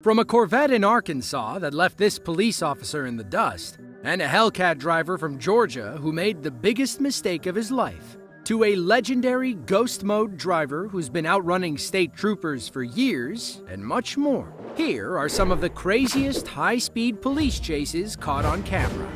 From a Corvette in Arkansas that left this police officer in the dust, and a Hellcat driver from Georgia who made the biggest mistake of his life, to a legendary ghost mode driver who's been outrunning state troopers for years, and much more. Here are some of the craziest high-speed police chases caught on camera.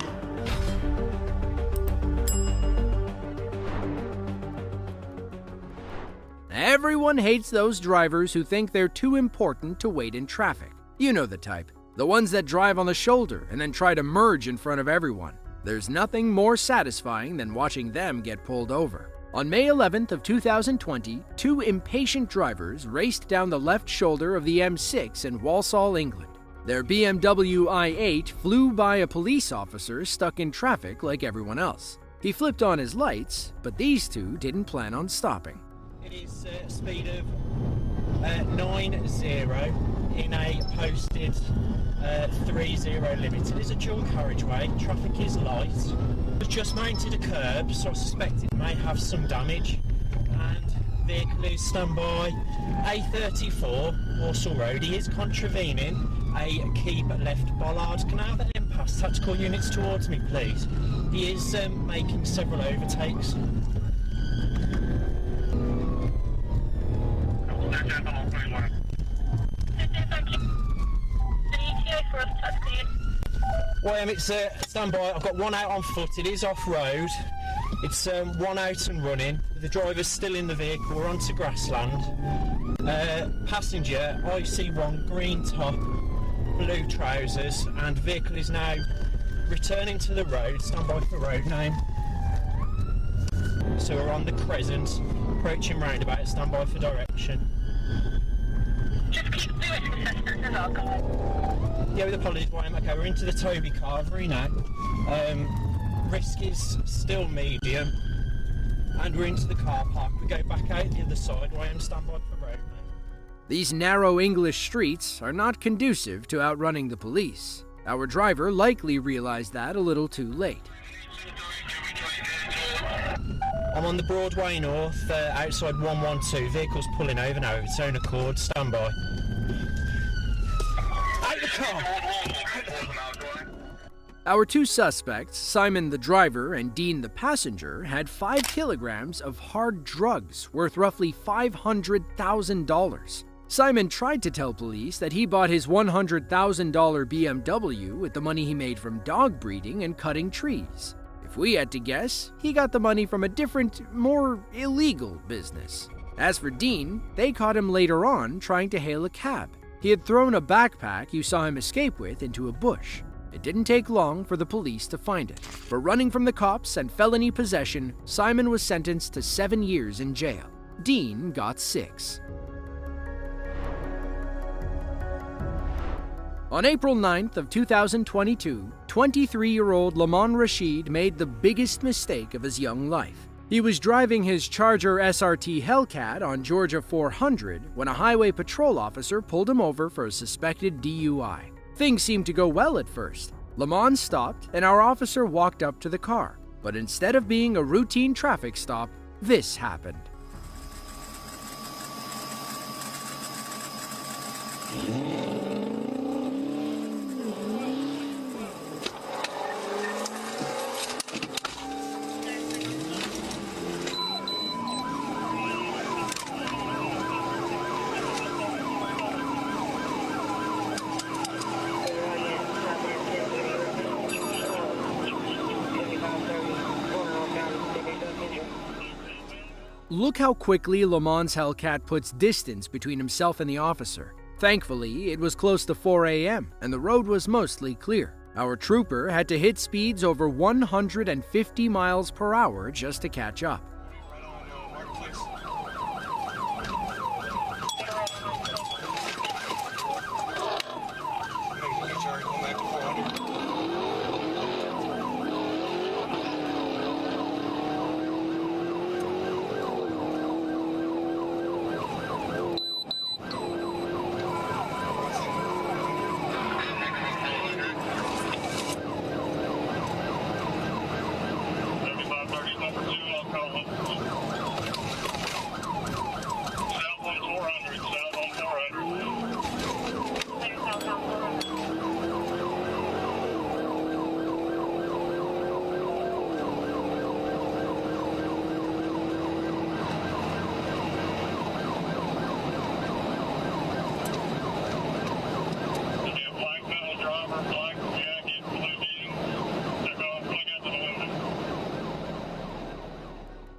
Everyone hates those drivers who think they're too important to wait in traffic. You know the type. The ones that drive on the shoulder and then try to merge in front of everyone. There's nothing more satisfying than watching them get pulled over. On May 11th of 2020, two impatient drivers raced down the left shoulder of the M6 in Walsall, England. Their BMW i8 flew by a police officer stuck in traffic like everyone else. He flipped on his lights, but these two didn't plan on stopping. It is a speed of 90 in a posted 30 limit. It is a dual carriageway, traffic is light. It's just mounted a curb, so I suspect it may have some damage. And the vehicle is standby A34, Walsall Road. He is contravening a keep left bollard. Can I have the impasse tactical units towards me, please? He is making several overtakes. Well, it's standby. I've got one out on foot. It is off-road. It's one out and running. The driver's still in the vehicle. We're onto grassland. Passenger, IC1, green top, blue trousers, and vehicle is now returning to the road. Standby for road name. So we're on the crescent, approaching roundabout. Standby for direction. Just keep doing consistent as alcohol. Yeah, with apologies, Wayne. Okay, we're into the Toby Carvery now. Risk is still medium. And we're into the car park. We go back out the other side. Wayne, standby for road now. These narrow English streets are not conducive to outrunning the police. Our driver likely realized that a little too late. I'm on the Broadway North, outside 112. Vehicle's pulling over now of its own accord. Standby. Out the car! Our two suspects, Simon the driver and Dean the passenger, had 5 kilograms of hard drugs worth roughly $500,000. Simon tried to tell police that he bought his $100,000 BMW with the money he made from dog breeding and cutting trees. If we had to guess, he got the money from a different, more illegal business. As for Dean, they caught him later on trying to hail a cab. He had thrown a backpack you saw him escape with into a bush. It didn't take long for the police to find it. For running from the cops and felony possession, Simon was sentenced to 7 years in jail. Dean got 6. On April 9th of 2022, 23-year-old Lamon Rashid made the biggest mistake of his young life. He was driving his Charger SRT Hellcat on Georgia 400 when a highway patrol officer pulled him over for a suspected DUI. Things seemed to go well at first. Lamon stopped and our officer walked up to the car. But instead of being a routine traffic stop, this happened. Look how quickly Lamon's Hellcat puts distance between himself and the officer. Thankfully, it was close to 4 a.m. and the road was mostly clear. Our trooper had to hit speeds over 150 miles per hour just to catch up.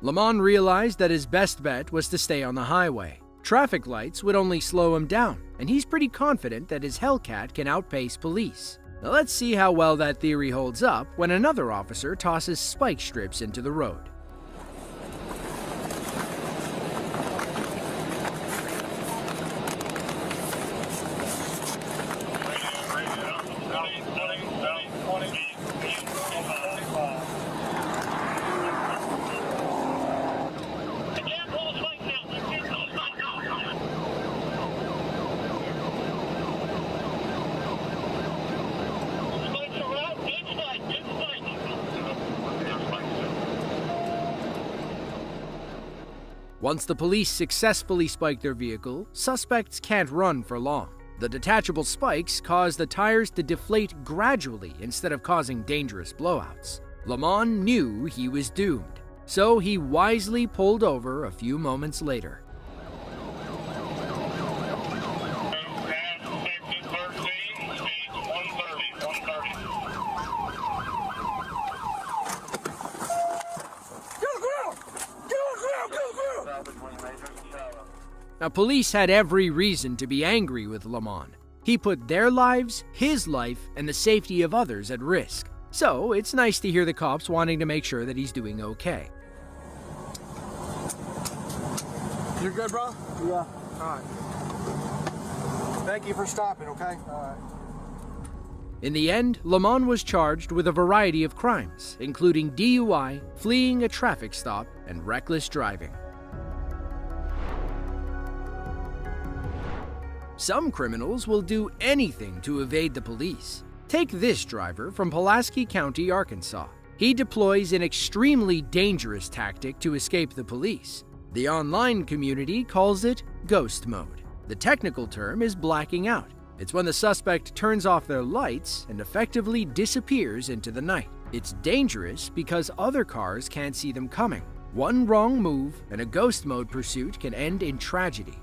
Lamont realized that his best bet was to stay on the highway. Traffic lights would only slow him down, and he's pretty confident that his Hellcat can outpace police. Now let's see how well that theory holds up when another officer tosses spike strips into the road. Once the police successfully spike their vehicle, suspects can't run for long. The detachable spikes cause the tires to deflate gradually instead of causing dangerous blowouts. Lamont knew he was doomed, so he wisely pulled over a few moments later. Now, police had every reason to be angry with Lamont. He put their lives, his life, and the safety of others at risk. So it's nice to hear the cops wanting to make sure that he's doing okay. You're good, bro? Yeah. All right. Thank you for stopping, okay? All right. In the end, Lamont was charged with a variety of crimes, including DUI, fleeing a traffic stop, and reckless driving. Some criminals will do anything to evade the police. Take this driver from Pulaski County, Arkansas. He deploys an extremely dangerous tactic to escape the police. The online community calls it ghost mode. The technical term is blacking out. It's when the suspect turns off their lights and effectively disappears into the night. It's dangerous because other cars can't see them coming. One wrong move and a ghost mode pursuit can end in tragedy.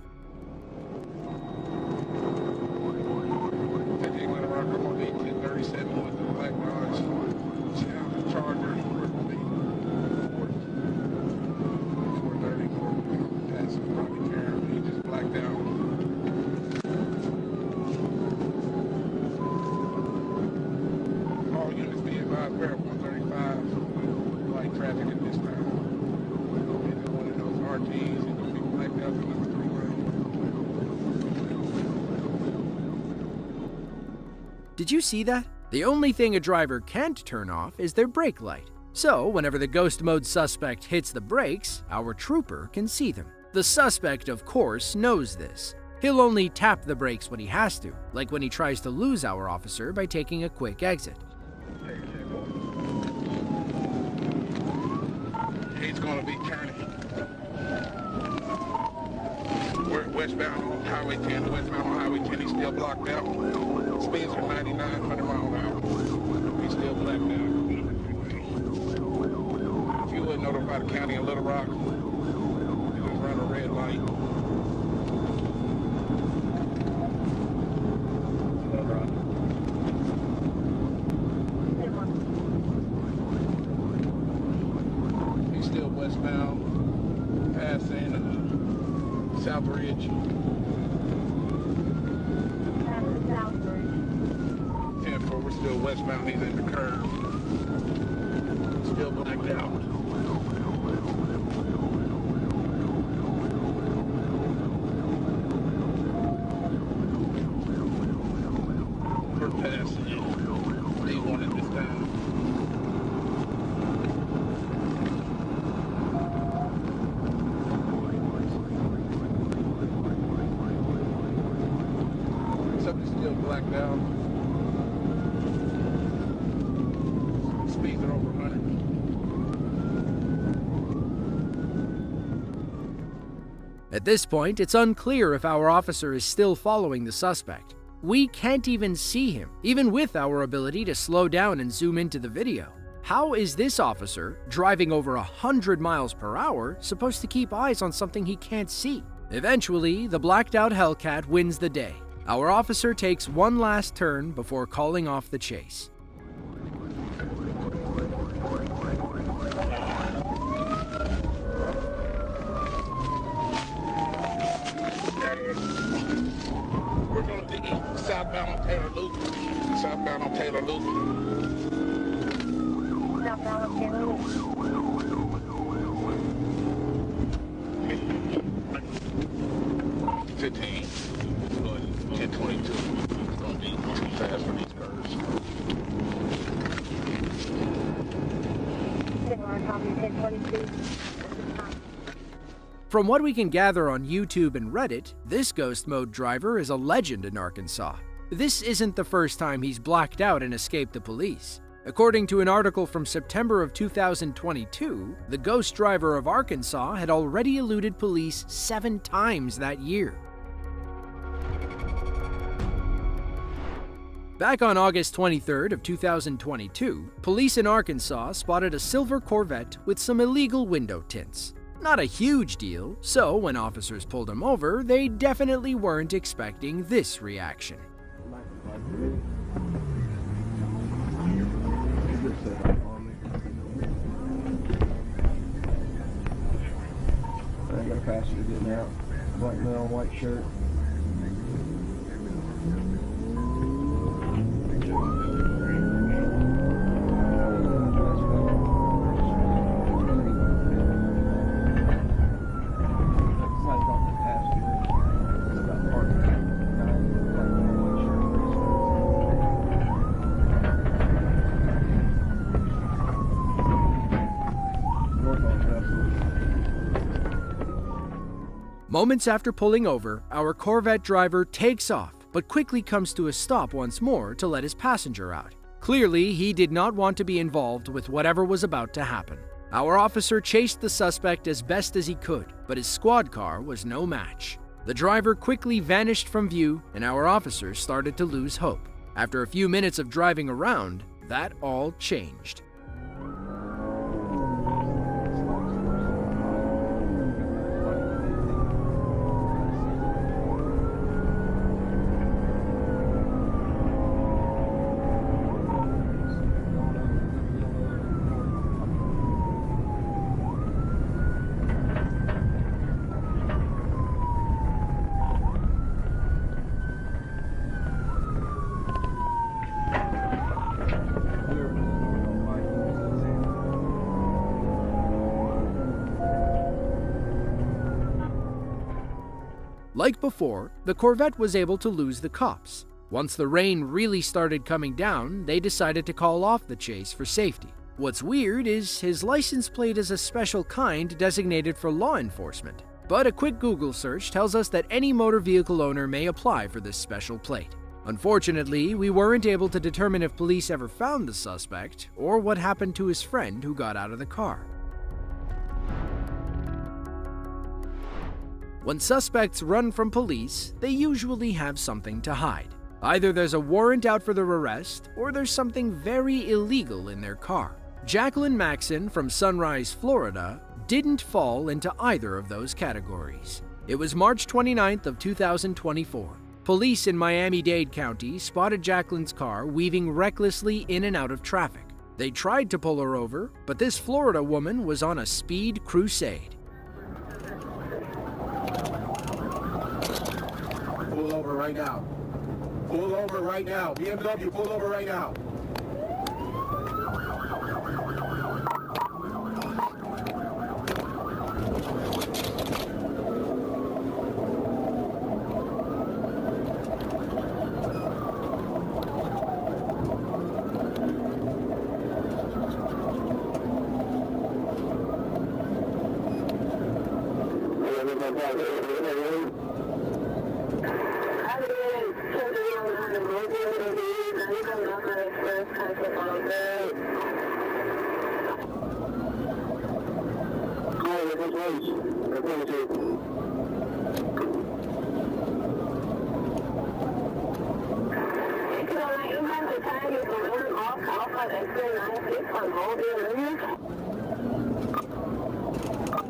Did you see that? The only thing a driver can't turn off is their brake light. So, whenever the ghost mode suspect hits the brakes, our trooper can see them. The suspect, of course, knows this. He'll only tap the brakes when he has to, like when he tries to lose our officer by taking a quick exit. He's going to be turning. We're westbound on Highway 10, westbound on Highway 10, he's still blocked out. Speeds are 99, 100 miles an hour. He's still blacked out. If you would notify the county of Little Rock, you just run a red light. He's still westbound, passing South Ridge. We're still westbound, he's in the curve. Still blacked out. We're passing it. D1 at this time. Something's still blacked out. Speeds are over 100. At this point, it's unclear if our officer is still following the suspect. We can't even see him, even with our ability to slow down and zoom into the video. How is this officer, driving over 100 miles per hour, supposed to keep eyes on something he can't see? Eventually, the blacked out Hellcat wins the day. Our officer takes one last turn before calling off the chase. Southbound on Taylor Loop. Southbound on Taylor Loop. Southbound on Taylor Loop. 15. 1022. It's gonna be too fast for these cars. From what we can gather on YouTube and Reddit, this ghost mode driver is a legend in Arkansas. This isn't the first time he's blacked out and escaped the police. According to an article from September of 2022, the ghost driver of Arkansas had already eluded police 7 times that year. Back on August 23rd of 2022, police in Arkansas spotted a silver Corvette with some illegal window tints. Not a huge deal, so when officers pulled him over, they definitely weren't expecting this reaction. I got a passenger getting out. Black male, white shirt. Moments after pulling over, our Corvette driver takes off, but quickly comes to a stop once more to let his passenger out. Clearly, he did not want to be involved with whatever was about to happen. Our officer chased the suspect as best as he could, but his squad car was no match. The driver quickly vanished from view, and our officers started to lose hope. After a few minutes of driving around, that all changed. Like before, the Corvette was able to lose the cops. Once the rain really started coming down, they decided to call off the chase for safety. What's weird is his license plate is a special kind designated for law enforcement. But a quick Google search tells us that any motor vehicle owner may apply for this special plate. Unfortunately, we weren't able to determine if police ever found the suspect or what happened to his friend who got out of the car. When suspects run from police, they usually have something to hide. Either there's a warrant out for their arrest, or there's something very illegal in their car. Jacqueline Maxon from Sunrise, Florida, didn't fall into either of those categories. It was March 29th of 2024. Police in Miami-Dade County spotted Jacqueline's car weaving recklessly in and out of traffic. They tried to pull her over, but this Florida woman was on a speed crusade. Pull over right now. Pull over right now. BMW, pull over right now.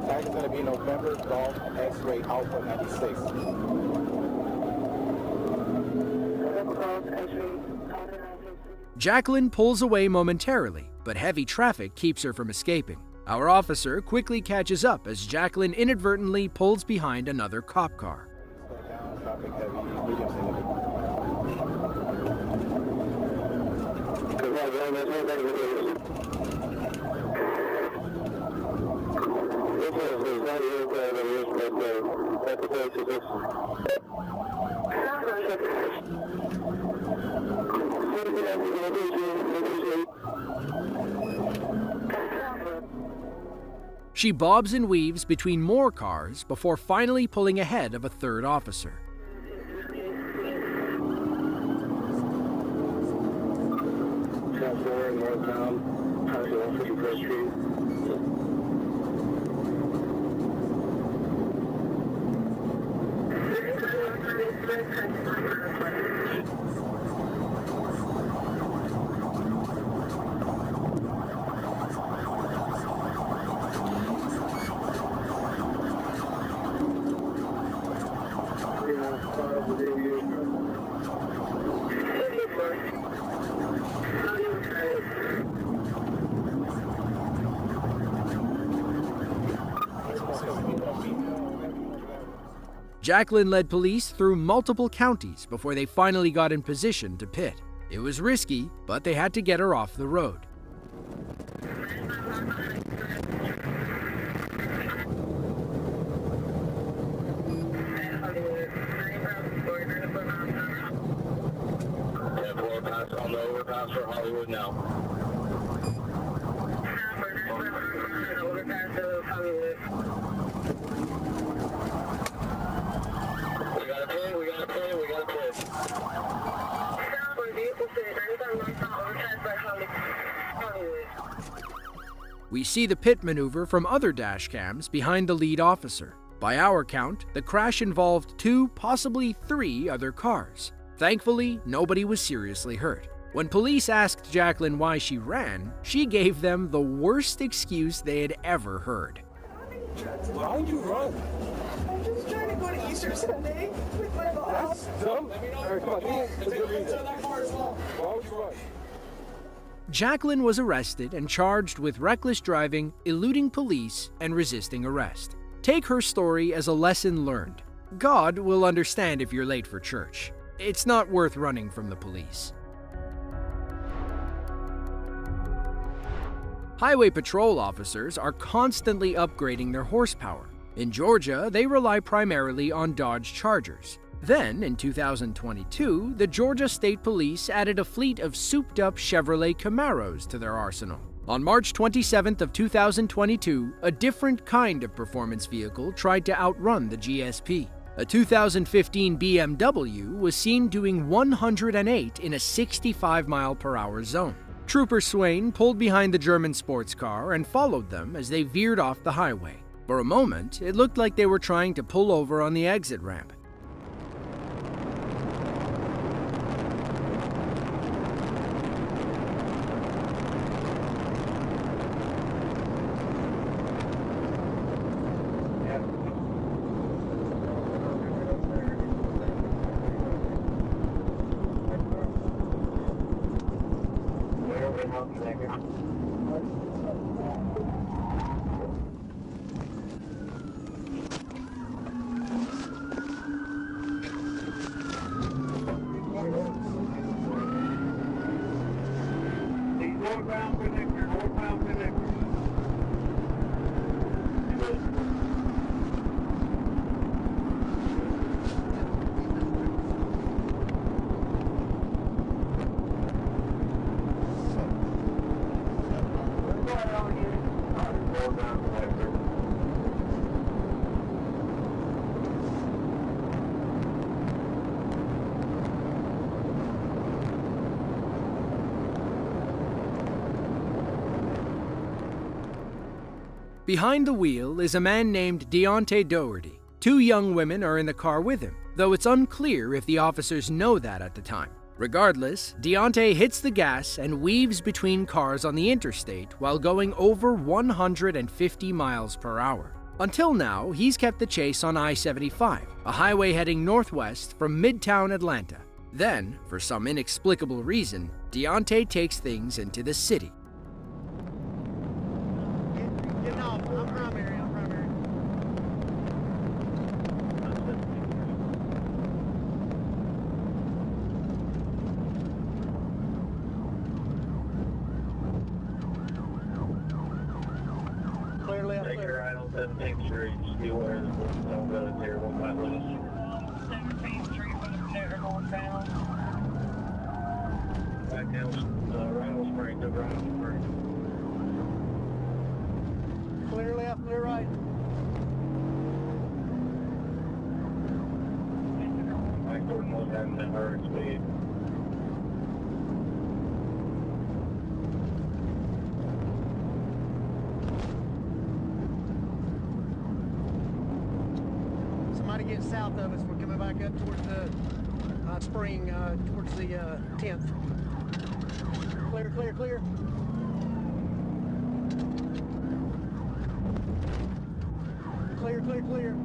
Tag is going to be November Golf X-Ray Alpha 96. Jacqueline pulls away momentarily, but heavy traffic keeps her from escaping. Our officer quickly catches up as Jacqueline inadvertently pulls behind another cop car. She bobs and weaves between more cars before finally pulling ahead of a third officer. Jacqueline led police through multiple counties before they finally got in position to pit. It was risky, but they had to get her off the road. On the overpass for Hollywood now. We got a pin, we got a pin, we got a pin. We see the pit maneuver from other dash cams behind the lead officer. By our count, the crash involved 2, possibly 3 other cars. Thankfully, nobody was seriously hurt. When police asked Jacqueline why she ran, she gave them the worst excuse they had ever heard. Why would you run? I'm just trying to go to Easter Sunday with my mom. That's dumb. All right, come on. Let's go read that. Why would you run? Jacqueline was arrested and charged with reckless driving, eluding police, and resisting arrest. Take her story as a lesson learned. God will understand if you're late for church. It's not worth running from the police. Highway patrol officers are constantly upgrading their horsepower. In Georgia, they rely primarily on Dodge Chargers. Then, in 2022, the Georgia State Police added a fleet of souped-up Chevrolet Camaros to their arsenal. On March 27th of 2022, a different kind of performance vehicle tried to outrun the GSP. A 2015 BMW was seen doing 108 in a 65-mile-per-hour zone. Trooper Swain pulled behind the German sports car and followed them as they veered off the highway. For a moment, it looked like they were trying to pull over on the exit ramp. Behind the wheel is a man named Deontay Doherty. 2 young women are in the car with him, though it's unclear if the officers know that at the time. Regardless, Deontay hits the gas and weaves between cars on the interstate while going over 150 miles per hour. Until now, he's kept the chase on I-75, a highway heading northwest from Midtown Atlanta. Then, for some inexplicable reason, Deontay takes things into the city. 17th Street, still where don't go to there, one might lose. 17th Street for the center northbound. Back down, Randall Springs, over Randall Springs. Clear left, clear right. Back door was having that hurry speed. Somebody get south of us. We're coming back up towards the spring, towards the 10th. Clear, clear, clear. Clear, clear, clear.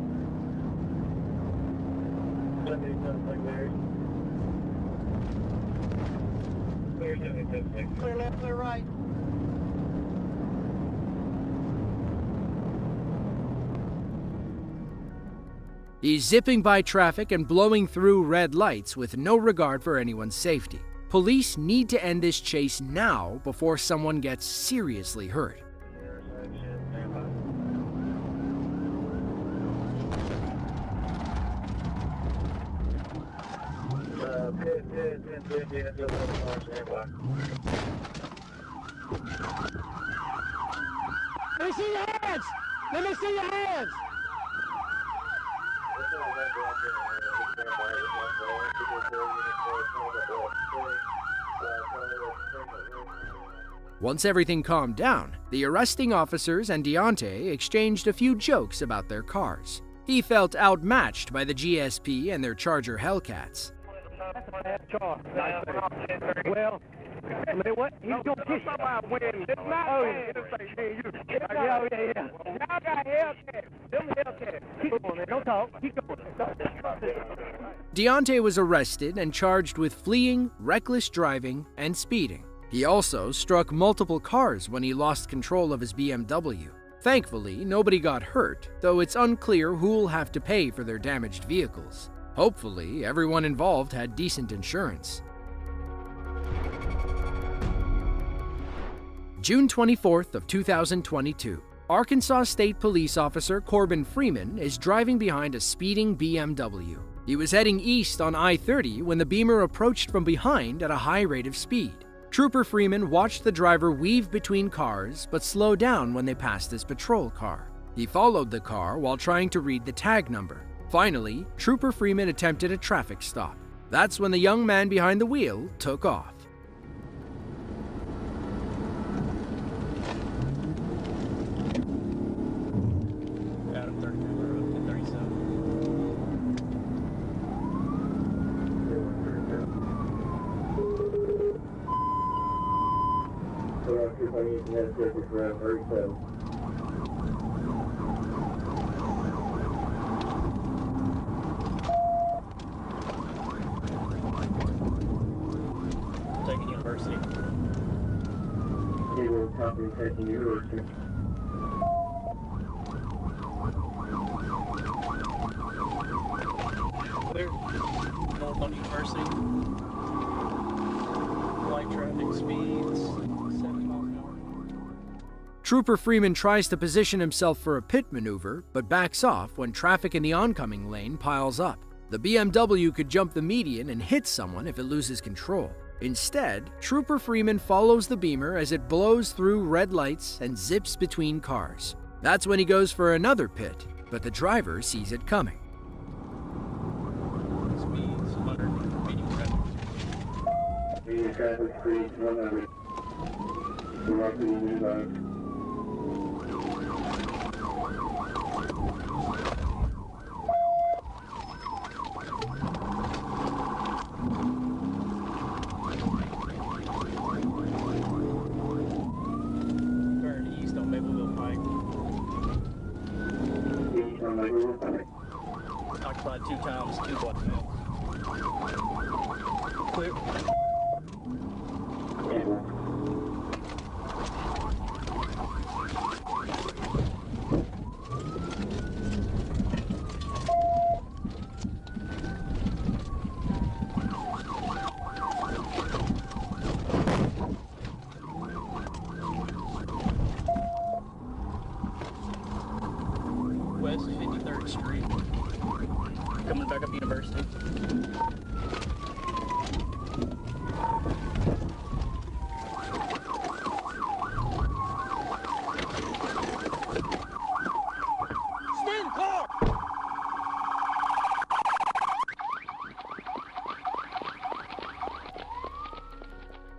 Clear left, clear right. He's zipping by traffic and blowing through red lights with no regard for anyone's safety. Police need to end this chase now before someone gets seriously hurt. Let me see your hands! Let me see your hands! Once everything calmed down, the arresting officers and Deontay exchanged a few jokes about their cars. He felt outmatched by the GSP and their Charger Hellcats. That's a bad charge. Well, what? He's going to kiss you. It's not yeah. Y'all got Hellcats. Them Hellcats. Keep going, man. Don't talk. Keep going. Deontay was arrested and charged with fleeing, reckless driving, and speeding. He also struck multiple cars when he lost control of his BMW. Thankfully, nobody got hurt, though it's unclear who'll have to pay for their damaged vehicles. Hopefully, everyone involved had decent insurance. June 24th of 2022. Arkansas State Police Officer Corbin Freeman is driving behind a speeding BMW. He was heading east on I-30 when the Beamer approached from behind at a high rate of speed. Trooper Freeman watched the driver weave between cars but slowed down when they passed his patrol car. He followed the car while trying to read the tag number. Finally, Trooper Freeman attempted a traffic stop. That's when the young man behind the wheel took off. Adam 37. Taking University. Clear. North on University. Light traffic speeds 7 miles an hour. Trooper Freeman tries to position himself for a pit maneuver, but backs off when traffic in the oncoming lane piles up. The BMW could jump the median and hit someone if it loses control. Instead, Trooper Freeman follows the Beamer as it blows through red lights and zips between cars. That's when he goes for another pit, but the driver sees it coming. Speeds 100, medium traffic. Medium traffic speeds 100. Turn east on Mapleville Pike. Occupied 2 times, 2 blocks now. Clear. Interesting.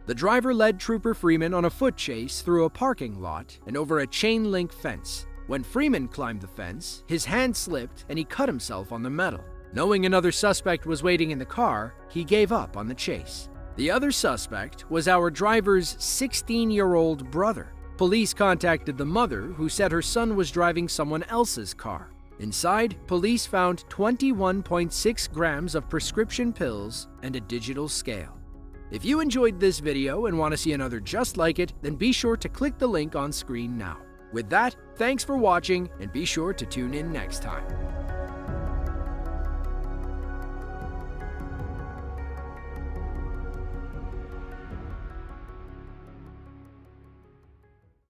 The driver led Trooper Freeman on a foot chase through a parking lot and over a chain link fence. When Freeman climbed the fence, his hand slipped and he cut himself on the metal. Knowing another suspect was waiting in the car, he gave up on the chase. The other suspect was our driver's 16-year-old brother. Police contacted the mother, who said her son was driving someone else's car. Inside, police found 21.6 grams of prescription pills and a digital scale. If you enjoyed this video and want to see another just like it, then be sure to click the link on screen now. With that, thanks for watching and be sure to tune in next time.